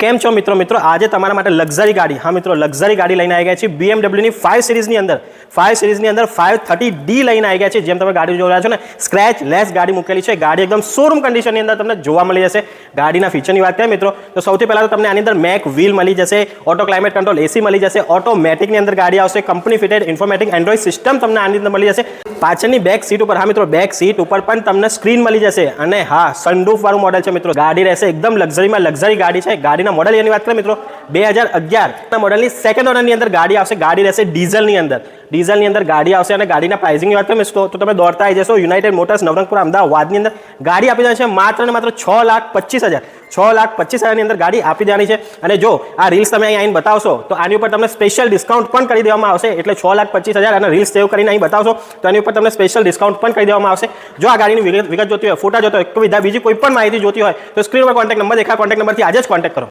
કેમ છો મિત્રો આજે તમારા માટે લક્ઝરી ગાડી, હા મિત્રો લક્ઝરી ગાડી લઈને આવી ગયા છે BMW ની 5 સિરીઝની અંદર 530D લઈને આવી ગયા છે। જેમ તમે ગાડી જોઈ રહ્યા છો ને, સ્ક્રેચ લેસ ગાડી મૂકેલી છે। ગાડી એકદમ શોરૂમ કન્ડિશનની અંદર તમને જોવા મળી જશે। ગાડીના ફીચરની વાત કરીએ મિત્રો તો સૌથી પહેલા તો તમને આની અંદર મેક વ્હીલ મળી જશે, ઓટો ક્લાઇમેટ કંટ્રોલ AC મળી જશે, ઓટોમેટિકની અંદર ગાડી આવશે, કંપની ફિટેડ ઇન્ફોર્મેટિક એન્ડ્રોઇડ સિસ્ટમ તમને આની અંદર મળી જશે। પાછળની બેક સીટ ઉપર, હા મિત્રો બેક સીટ ઉપર પણ તમને સ્ક્રીન મળી જશે અને હા સનરૂફ વાળું મોડેલ છે મિત્રો। ગાડી રહેશે એકદમ લક્ઝરીમાં લક્ઝરી ગાડી છે। ગાડીના મોડેલ ની વાત કરીએ મિત્રો 2011 મોડેલની સેકન્ડ ઓનરની અંદર ગાડી આવશે। ગાડી રહેશે ડીઝલની અંદર ગાડી આવશે અને ગાડીના પ્રાઇસિંગની વાત કરીએ તો તમે દોડતા આવી જશો। યુનાઇટેડ મોટર્સ નવરંગપુર અમદાવાદની અંદર ગાડી આપી દેવાની છે માત્ર ને માત્ર 6,25,000 ની અંદર ગાડી આપી દેવાની છે। અને જો આ રીલ્સ તમે અહીં આવીને બતાવશો તો આની ઉપર તમને સ્પેશિયલ ડિસ્કાઉન્ટ પણ કરી દેવામાં આવશે। એટલે 6,25,000 અને રીલ્સ સેવ કરીને અહીં બતાવશો તો આની ઉપર તમને સ્પેશિયલ ડિસ્કાઉન્ટ પણ કરી દેવામાં આવશે। જો આ ગાડીની વિગત જોતી હોય, ફોટા જોતો હોય, બીજી કોઈ પણ માહિતી જોતી હોય તો સ્ક્રીન પર કોન્ટેક્ટ નંબર દેખાય, કોન્ટેક્ટ નંબરથી આજે જ કોન્ટેક્ટ કરો।